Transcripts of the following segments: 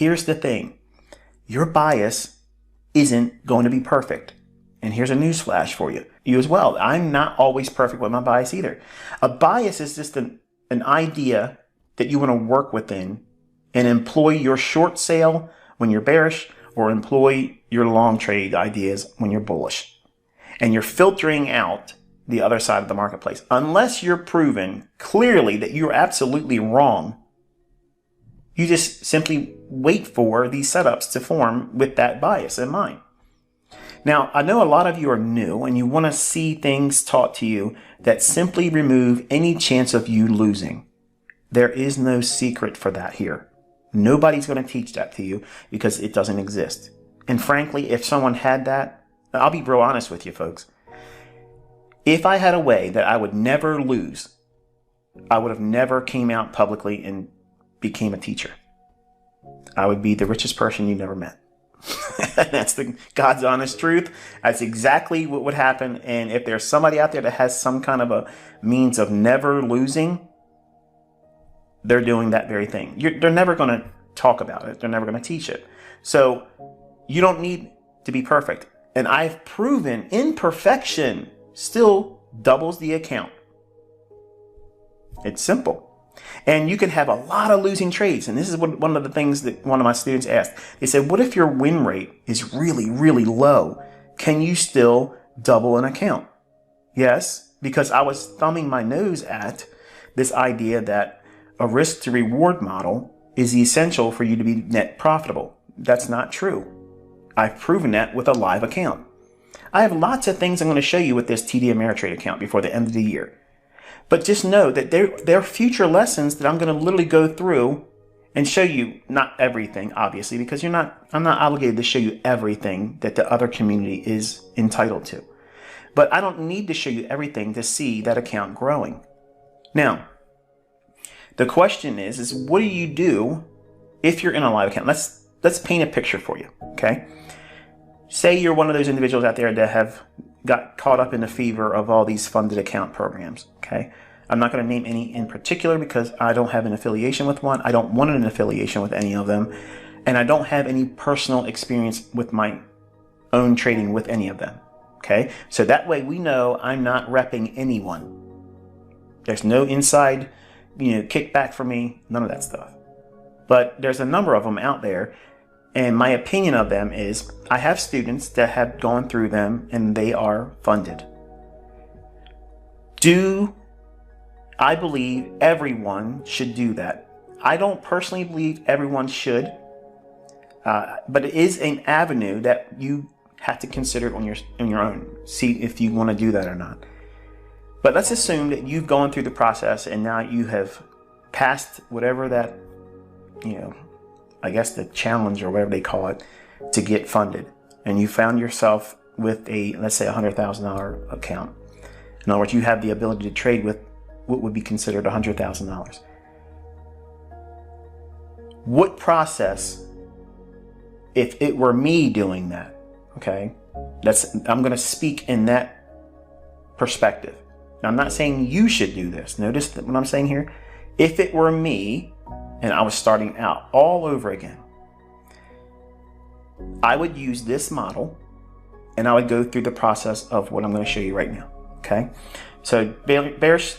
here's the thing. Your bias isn't going to be perfect. And here's a newsflash for you. You as well. I'm not always perfect with my bias either. A bias is just an idea that you want to work within and employ your short sale when you're bearish, or employ your long trade ideas when you're bullish. And you're filtering out the other side of the marketplace. Unless you're proven clearly that you're absolutely wrong, you just simply wait for these setups to form with that bias in mind. Now, I know a lot of you are new and you want to see things taught to you that simply remove any chance of you losing. There is no secret for that here. Nobody's going to teach that to you because it doesn't exist. And frankly, if someone had that, I'll be real honest with you folks. If I had a way that I would never lose, I would have never came out publicly and became a teacher. I would be the richest person you never met. That's the God's honest truth. That's exactly what would happen. And if there's somebody out there that has some kind of a means of never losing, they're doing that very thing. They're never going to talk about it. They're never going to teach it. So you don't need to be perfect. And I've proven imperfection still doubles the account. It's simple. And you can have a lot of losing trades. And this is one of the things that one of my students asked. They said, what if your win rate is really, really low? Can you still double an account? Yes, because I was thumbing my nose at this idea that a risk to reward model is essential for you to be net profitable. That's not true. I've proven that with a live account. I have lots of things I'm going to show you with this TD Ameritrade account before the end of the year. But just know that there are future lessons that I'm going to literally go through and show you, not everything, obviously, because I'm not obligated to show you everything that the other community is entitled to. But I don't need to show you everything to see that account growing. Now, the question is what do you do if you're in a live account? Let's paint a picture for you, okay? Say you're one of those individuals out there that have got caught up in the fever of all these funded account programs, okay? I'm not going to name any in particular because I don't have an affiliation with one. I don't want an affiliation with any of them. And I don't have any personal experience with my own trading with any of them, okay? So that way we know I'm not repping anyone. There's no inside, kickback for me, none of that stuff. But there's a number of them out there. And my opinion of them is I have students that have gone through them and they are funded. I believe everyone should do that. I don't personally believe everyone should, but it is an avenue that you have to consider on your own. See if you want to do that or not. But let's assume that you've gone through the process and now you have passed whatever that, I guess the challenge or whatever they call it to get funded. And you found yourself with let's say $100,000 account. In other words, you have the ability to trade with what would be considered $100,000. What process, if it were me doing that, okay, I'm going to speak in that perspective. Now, I'm not saying you should do this. Notice what I'm saying here. If it were me, and I was starting out all over again, I would use this model and I would go through the process of what I'm going to show you right now. Okay. So bearish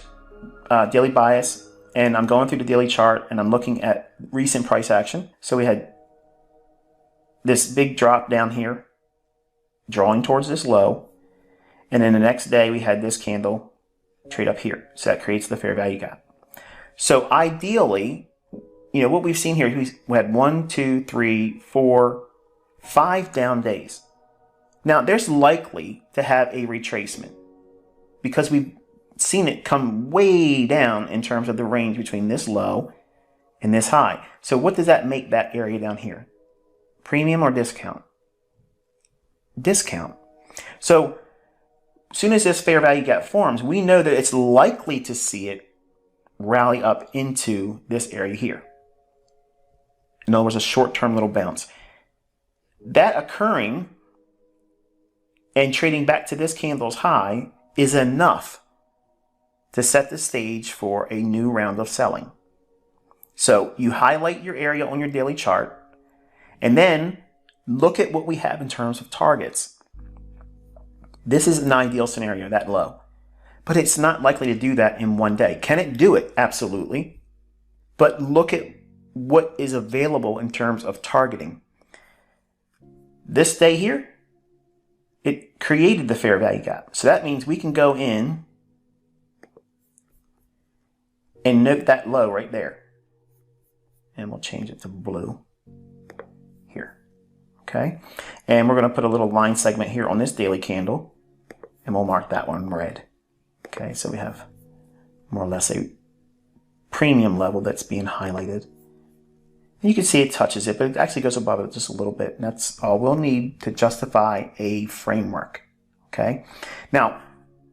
daily bias, and I'm going through the daily chart and I'm looking at recent price action. So we had this big drop down here, drawing towards this low. And then the next day we had this candle trade up here. So that creates the fair value gap. So ideally, what we've seen here, we had 1, 2, 3, 4, 5 down days. Now, there's likely to have a retracement because we've seen it come way down in terms of the range between this low and this high. So what does that make that area down here? Premium or discount? Discount. So as soon as this fair value gap forms, we know that it's likely to see it rally up into this area here. In other words, a short-term little bounce. That occurring and trading back to this candle's high is enough to set the stage for a new round of selling. So you highlight your area on your daily chart And then look at what we have in terms of targets. This is an ideal scenario, that low. But it's not likely to do that in one day. Can it do it? Absolutely. But look at what is available in terms of targeting. This day here, it created the fair value gap. So that means we can go in and note that low right there. And we'll change it to blue here. Okay. And we're going to put a little line segment here on this daily candle. And we'll mark that one red. Okay. So we have more or less a premium level that's being highlighted. And you can see it touches it, but it actually goes above it just a little bit. And that's all we'll need to justify a framework. Okay. Now,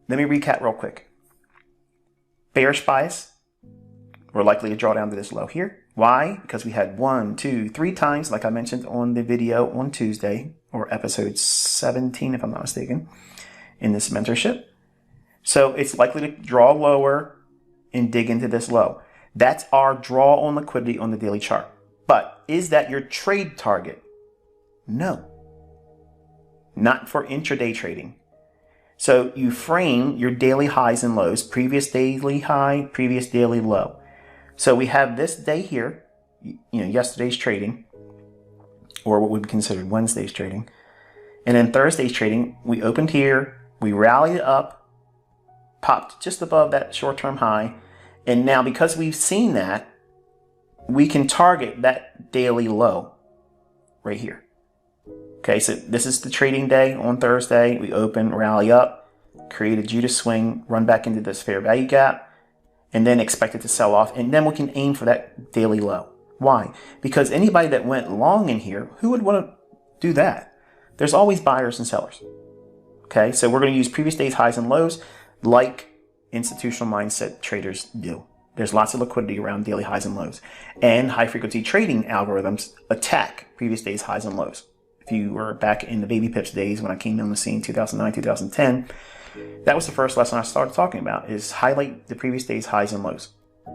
let me recap real quick. Bearish bias, we're likely to draw down to this low here. Why? Because we had 1, 2, 3 times, like I mentioned on the video on Tuesday, or episode 17, if I'm not mistaken, in this mentorship. So it's likely to draw lower and dig into this low. That's our draw on liquidity on the daily chart. But is that your trade target? No. Not for intraday trading. So you frame your daily highs and lows, previous daily high, previous daily low. So we have this day here, yesterday's trading, or what would be considered Wednesday's trading. And then Thursday's trading, we opened here, we rallied up, popped just above that short-term high. And now because we've seen that, we can target that daily low right here. Okay, so this is the trading day on Thursday. We open, rally up, create a Judas swing, run back into this fair value gap, and then expect it to sell off. And then we can aim for that daily low. Why? Because anybody that went long in here, who would want to do that? There's always buyers and sellers. Okay, so we're going to use previous day's highs and lows like institutional mindset traders do. There's lots of liquidity around daily highs and lows. And high-frequency trading algorithms attack previous day's highs and lows. If you were back in the baby pips days when I came on the scene, 2009, 2010, that was the first lesson I started talking about, is highlight the previous day's highs and lows.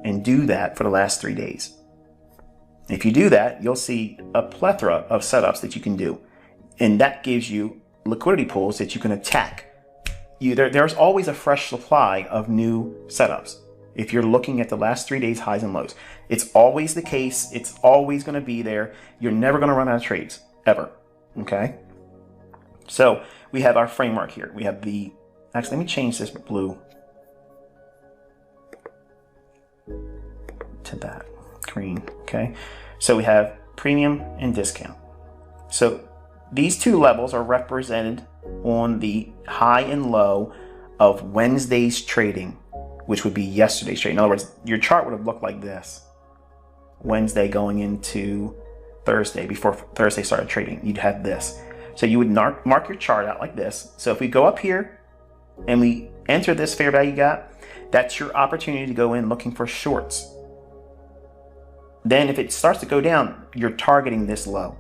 And do that for the last 3 days. If you do that, you'll see a plethora of setups that you can do. And that gives you liquidity pools that you can attack. There's always a fresh supply of new setups. If you're looking at the last 3 days highs and lows, it's always the case. It's always going to be there. You're never going to run out of trades, ever. Okay. So we have our framework here. We have actually, let me change this blue to that green. Okay. So we have premium and discount. So these two levels are represented on the high and low of Wednesday's trading, which would be yesterday's trade. In other words, your chart would have looked like this. Wednesday going into Thursday, before Thursday started trading, you'd have this. So you would mark your chart out like this. So if we go up here and we enter this fair value gap, that's your opportunity to go in looking for shorts. Then if it starts to go down, you're targeting this low.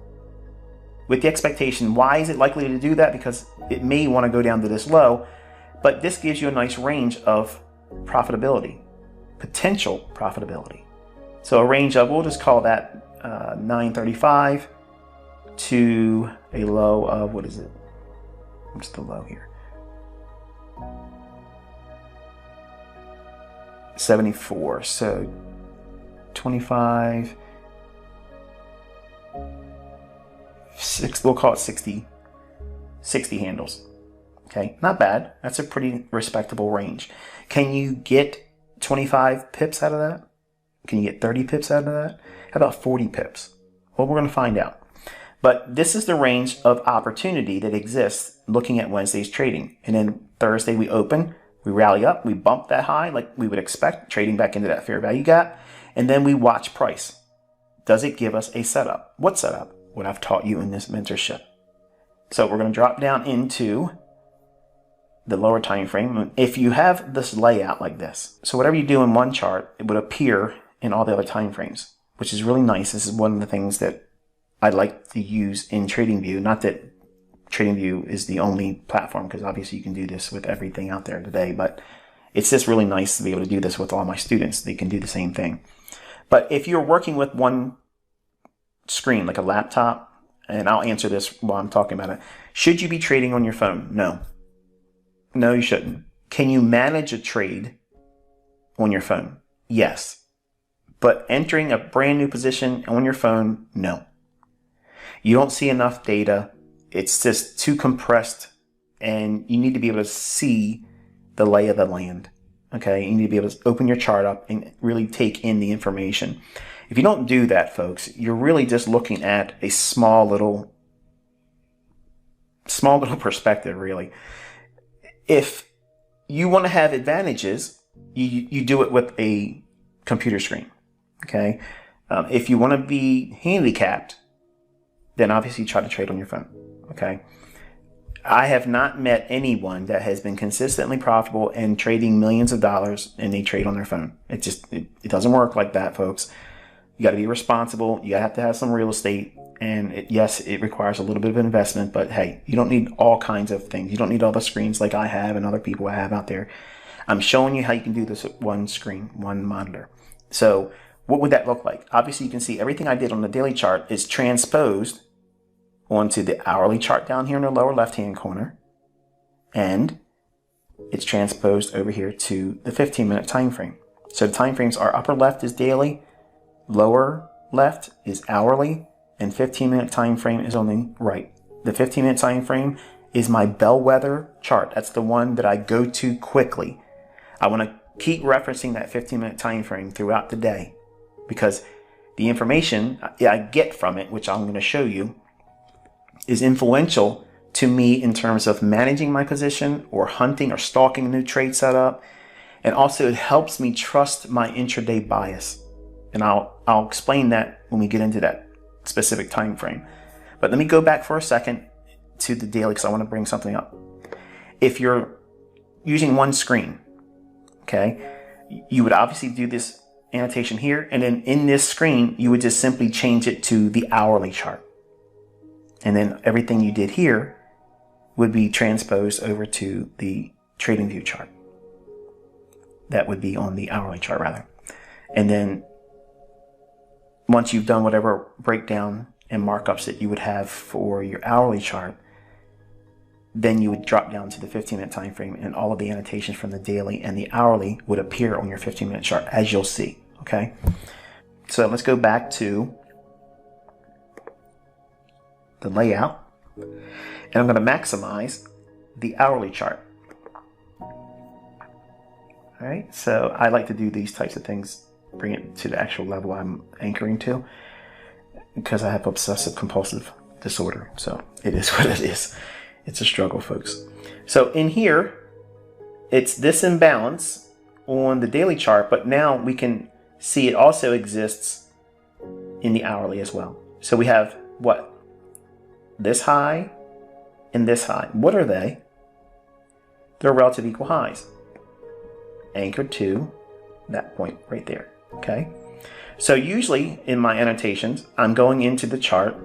With the expectation, why is it likely to do that? Because it may want to go down to this low, but this gives you a nice range of profitability, potential profitability. So a range of, we'll just call that 935 to a low of, what is it? What's the low here? 74. So 25, 6, we'll call it 60 handles. Okay, not bad. That's a pretty respectable range. Can you get 25 pips out of that? Can you get 30 pips out of that? How about 40 pips? Well, we're going to find out. But this is the range of opportunity that exists looking at Wednesday's trading. And then Thursday we open, we rally up, we bump that high like we would expect, trading back into that fair value gap. And then we watch price. Does it give us a setup? What setup? What I've taught you in this mentorship. So we're going to drop down into the lower time frame. If you have this layout like this, so whatever you do in one chart, it would appear in all the other time frames, which is really nice. This is one of the things that I like to use in TradingView. Not that TradingView is the only platform, because obviously you can do this with everything out there today, but it's just really nice to be able to do this with all my students. They can do the same thing. But if you're working with one screen, like a laptop and I'll answer this while I'm talking about it. Should you be trading on your phone? No. No, you shouldn't. Can you manage a trade on your phone? Yes. But entering a brand new position on your phone, no. You don't see enough data. It's just too compressed, and you need to be able to see the lay of the land. Okay, you need to be able to open your chart up and really take in the information. If you don't do that, folks, you're really just looking at a small little perspective, really. If you want to have advantages, you do it with a computer screen. Okay, if you want to be handicapped, then obviously try to trade on your phone. Okay. I have not met anyone that has been consistently profitable and trading millions of dollars and they trade on their phone. It doesn't work like that, folks. You got to be responsible. You have to have some real estate. And yes, it requires a little bit of investment, but hey, you don't need all kinds of things. You don't need all the screens like I have and other people have out there. I'm showing you how you can do this with one screen, one monitor. So what would that look like? Obviously, you can see everything I did on the daily chart is transposed onto the hourly chart down here in the lower left-hand corner. And it's transposed over here to the 15-minute time frame. So the time frames are upper left is daily, lower left is hourly, and 15-minute time frame is on the right. The 15-minute time frame is my bellwether chart. That's the one that I go to quickly. I want to keep referencing that 15-minute time frame throughout the day because the information I get from it, which I'm going to show you, is influential to me in terms of managing my position or hunting or stalking a new trade setup. And also it helps me trust my intraday bias. And I'll explain that when we get into that specific time frame. But let me go back for a second to the daily because I want to bring something up. If you're using one screen, okay, you would obviously do this annotation here. And then in this screen, you would just simply change it to the hourly chart. And then everything you did here would be transposed over to the trading view chart. That would be on the hourly chart rather. And then once you've done whatever breakdown and markups that you would have for your hourly chart, then you would drop down to the 15-minute time frame and all of the annotations from the daily and the hourly would appear on your 15-minute chart, as you'll see. Okay. So let's go back to the layout, and I'm going to maximize the hourly chart. All right, so I like to do these types of things, bring it to the actual level I'm anchoring to, because I have obsessive compulsive disorder. So it is what it is. It's a struggle, folks. So in here, it's this imbalance on the daily chart, but now we can see it also exists in the hourly as well. So we have what? This high and this high. What are they? They're relative equal highs. Anchored to that point right there. Okay. So usually in my annotations, I'm going into the chart.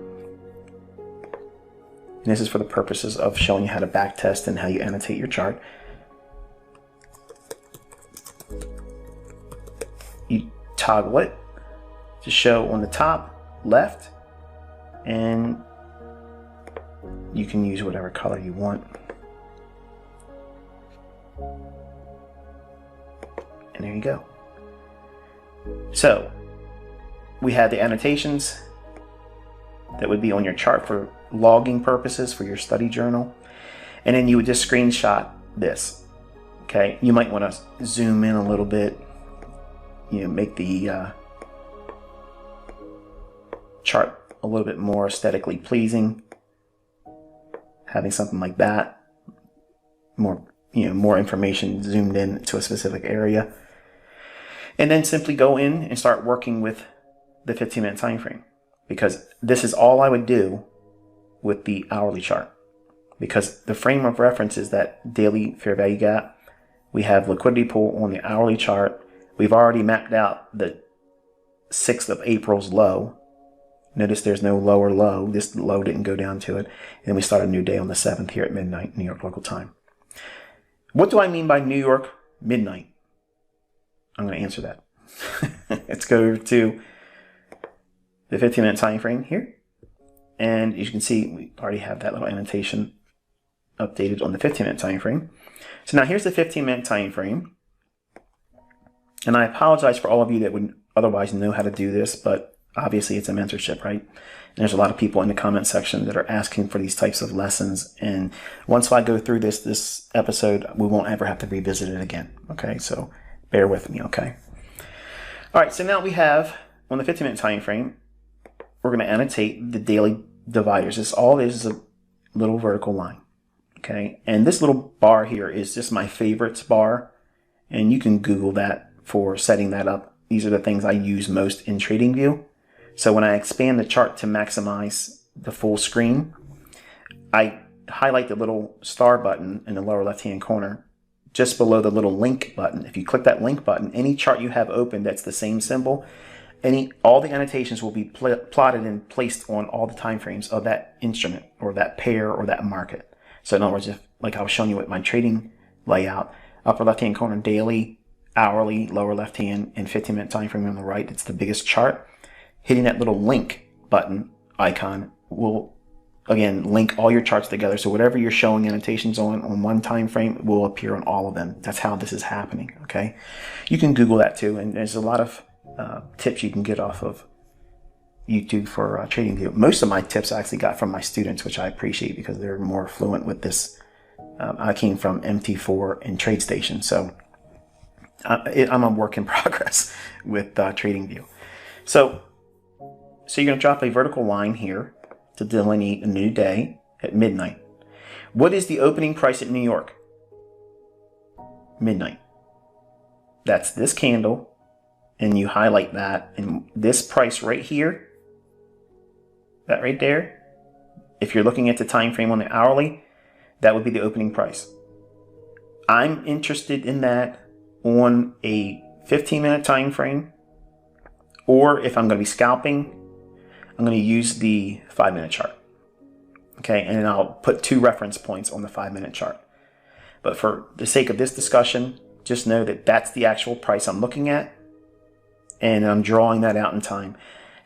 And this is for the purposes of showing you how to backtest and how you annotate your chart. You toggle it to show on the top left, and you can use whatever color you want. And there you go. So we have the annotations that would be on your chart for logging purposes for your study journal. And then you would just screenshot this. Okay. You might want to zoom in a little bit, make the chart a little bit more aesthetically pleasing. Having something like that, more information zoomed in to a specific area, and then simply go in and start working with the 15-minute time frame, because this is all I would do with the hourly chart, because the frame of reference is that daily fair value gap. We have liquidity pool on the hourly chart. We've already mapped out the 6th of April's low. Notice there's no lower low. This low didn't go down to it. And we start a new day on the 7th here at midnight, New York local time. What do I mean by New York midnight? I'm going to answer that. Let's go to the 15-minute time frame here. And as you can see, we already have that little annotation updated on the 15-minute time frame. So now here's the 15-minute time frame. And I apologize for all of you that would otherwise know how to do this, but obviously it's a mentorship, right? And there's a lot of people in the comment section that are asking for these types of lessons. And once I go through this episode, we won't ever have to revisit it again. Okay, so bear with me, okay? All right, so now we have, on the 15-minute time frame, we're going to annotate the daily dividers. This all is a little vertical line, okay? And this little bar here is just my favorites bar, and you can Google that for setting that up. These are the things I use most in TradingView. So when I expand the chart to maximize the full screen, I highlight the little star button in the lower left-hand corner just below the little link button. If you click that link button, any chart you have open that's the same symbol, all the annotations will be plotted and placed on all the time frames of that instrument or that pair or that market. So in other words, if, like I was showing you with my trading layout, upper left-hand corner, daily, hourly, lower left-hand, and 15-minute time frame on the right, it's the biggest chart. Hitting that little link button icon will, again, link all your charts together. So whatever you're showing annotations on one time frame will appear on all of them. That's how this is happening, okay? You can Google that too, and there's a lot of tips you can get off of YouTube for TradingView. Most of my tips I actually got from my students, which I appreciate because they're more fluent with this. I came from MT4 and TradeStation, so I'm a work in progress with TradingView. So you're going to drop a vertical line here to delineate a new day at midnight. What is the opening price at New York? Midnight. That's this candle, and you highlight that, and this price right here, that right there, if you're looking at the time frame on the hourly, that would be the opening price. I'm interested in that on a 15-minute time frame, or if I'm going to be scalping, I'm going to use the 5-minute chart. Okay, and then I'll put 2 reference points on the 5-minute chart. But for the sake of this discussion, just know that that's the actual price I'm looking at, and I'm drawing that out in time.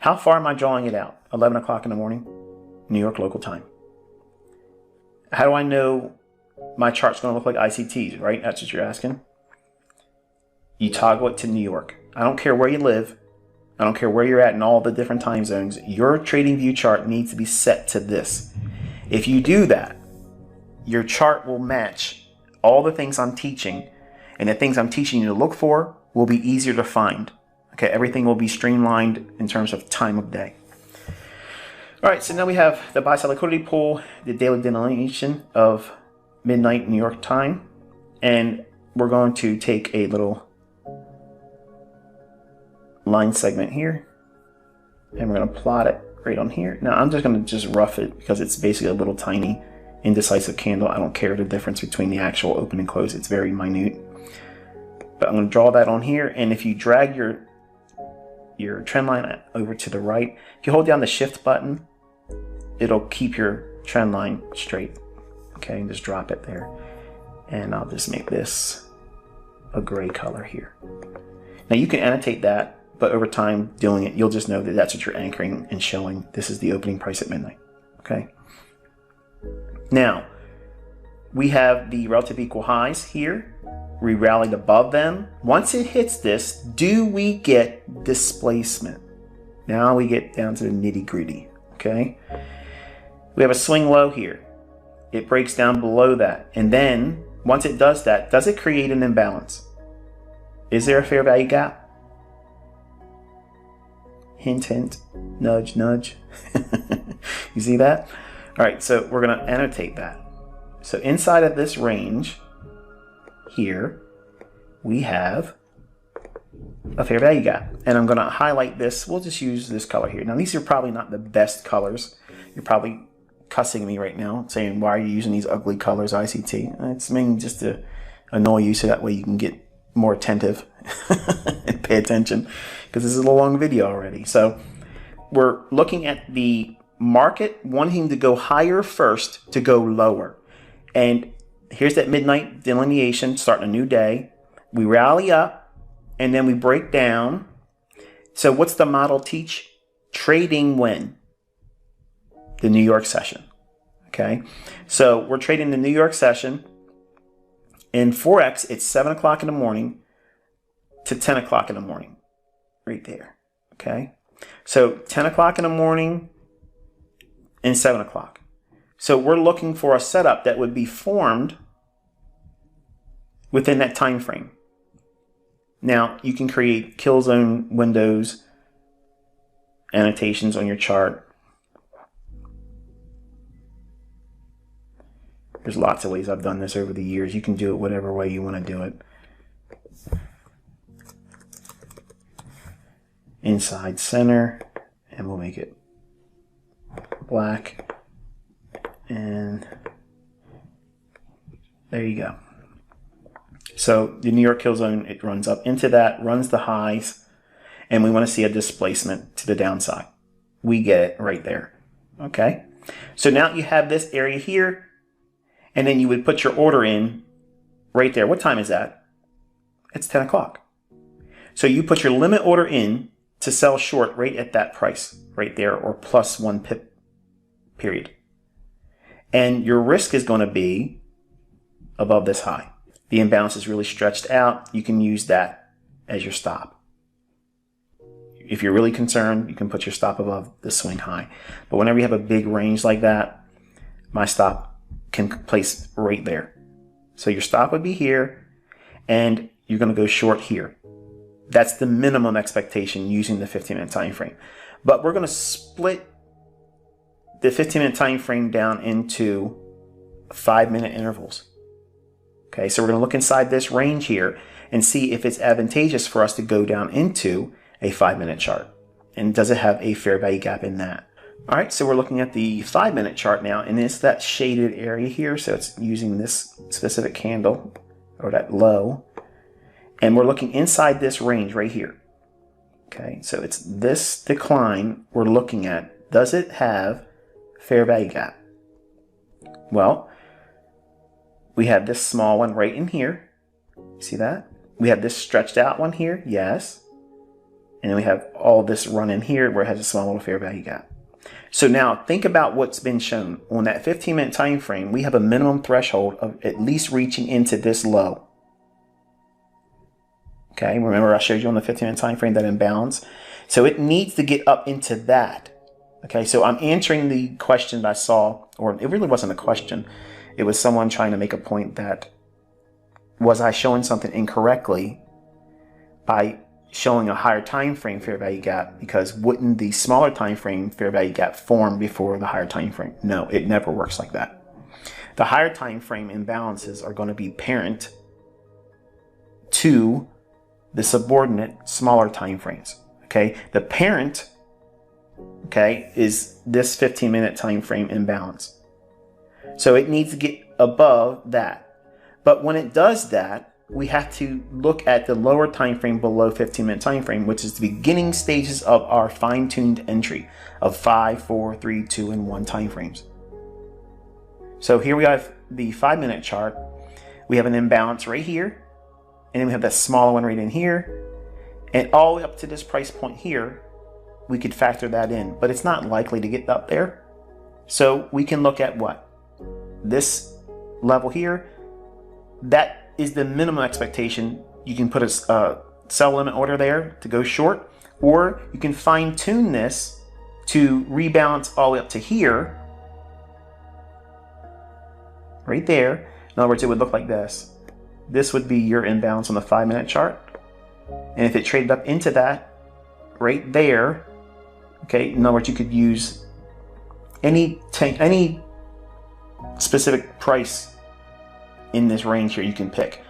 How far am I drawing it out? 11 o'clock in the morning, New York local time. How do I know my chart's going to look like ICTs, right? That's what you're asking. You toggle it to New York. I don't care where you live. I don't care where you're at in all the different time zones. Your TradingView chart needs to be set to this. If you do that, your chart will match all the things I'm teaching, and the things I'm teaching you to look for will be easier to find. Okay, everything will be streamlined in terms of time of day. All right, so now we have the buy-side liquidity pool, the daily delineation of midnight New York time, and we're going to take a little line segment here, and we're going to plot it right on here. Now I'm just going to just rough it because it's basically a little tiny indecisive candle. I don't care the difference between the actual open and close. It's very minute. But I'm going to draw that on here, and if you drag your trend line over to the right, if you hold down the shift button, it'll keep your trend line straight. Okay, and just drop it there. And I'll just make this a gray color here. Now you can annotate that, but over time doing it, you'll just know that that's what you're anchoring and showing. This is the opening price at midnight. Okay. Now we have the relative equal highs here. We rallied above them. Once it hits this, do we get displacement? Now we get down to the nitty gritty. Okay. We have a swing low here. It breaks down below that. And then once it does that, does it create an imbalance? Is there a fair value gap? Hint, hint, nudge, nudge. You see that? All right, so we're going to annotate that. So inside of this range here, we have a fair value gap. And I'm going to highlight this. We'll just use this color here. Now, these are probably not the best colors. You're probably cussing me right now, saying, why are you using these ugly colors, ICT? It's mainly just to annoy you so that way you can get more attentive and pay attention, because this is a long video already. So we're looking at the market wanting to go higher first to go lower. And here's that midnight delineation, starting a new day. We rally up and then we break down. So what's the model teach? Trading when? the New York session. Okay, so we're trading the New York session. In Forex, it's 7 o'clock in the morning to 10 o'clock in the morning, right there. Okay, so 10 o'clock in the morning and 7 o'clock. So we're looking for a setup that would be formed within that time frame. Now, you can create kill zone windows, annotations on your chart. There's lots of ways I've done this over the years. You can do it whatever way you want to do it. Inside center, and we'll make it black. And there you go. So the New York kill zone, it runs up into that, runs the highs, and we want to see a displacement to the downside. We get it right there. Okay. So now you have this area here, and then you would put your order in right there. What time is that? It's 10 o'clock. So you put your limit order in to sell short right at that price right there, or plus 1 pip, period. And your risk is going to be above this high. The imbalance is really stretched out. You can use that as your stop. If you're really concerned, you can put your stop above the swing high. But whenever you have a big range like that, my stop can place right there. So your stop would be here, and you're going to go short here. That's the minimum expectation using the 15-minute time frame. But we're going to split the 15-minute time frame down into 5-minute intervals. Okay, so we're going to look inside this range here and see if it's advantageous for us to go down into a 5-minute chart. And does it have a fair value gap in that? All right, so we're looking at the 5-minute chart now, and it's that shaded area here. So it's using this specific candle, or that low. And we're looking inside this range right here. Okay, so it's this decline we're looking at. Does it have fair value gap? Well, we have this small one right in here. See that? We have this stretched out one here. Yes. And then we have all this run in here where it has a small little fair value gap. So now think about what's been shown. On that 15-minute time frame, we have a minimum threshold of at least reaching into this low. Okay, remember I showed you on the 15-minute time frame that imbalance. So it needs to get up into that. Okay, so I'm answering the question that I saw, or it really wasn't a question. It was someone trying to make a point that, was I showing something incorrectly by showing a higher time frame fair value gap? Because wouldn't the smaller time frame fair value gap form before the higher time frame? No, it never works like that. The higher time frame imbalances are going to be parent to the subordinate smaller time frames. Okay, the parent, okay, is this 15-minute time frame imbalance. So it needs to get above that. But when it does that, we have to look at the lower time frame below 15-minute time frame, which is the beginning stages of our fine-tuned entry of 5, 4, 3, 2, and 1 time frames. So here we have the 5-minute chart. We have an imbalance right here, and then we have that smaller one right in here, and all the way up to this price point here, we could factor that in, but it's not likely to get up there. So we can look at what? This level here, that is the minimum expectation. You can put a sell limit order there to go short, or you can fine tune this to rebalance all the way up to here, right there. In other words, it would look like this. This would be your imbalance on the 5-minute chart. And if it traded up into that right there, okay, in other words, you could use any specific price in this range here you can pick.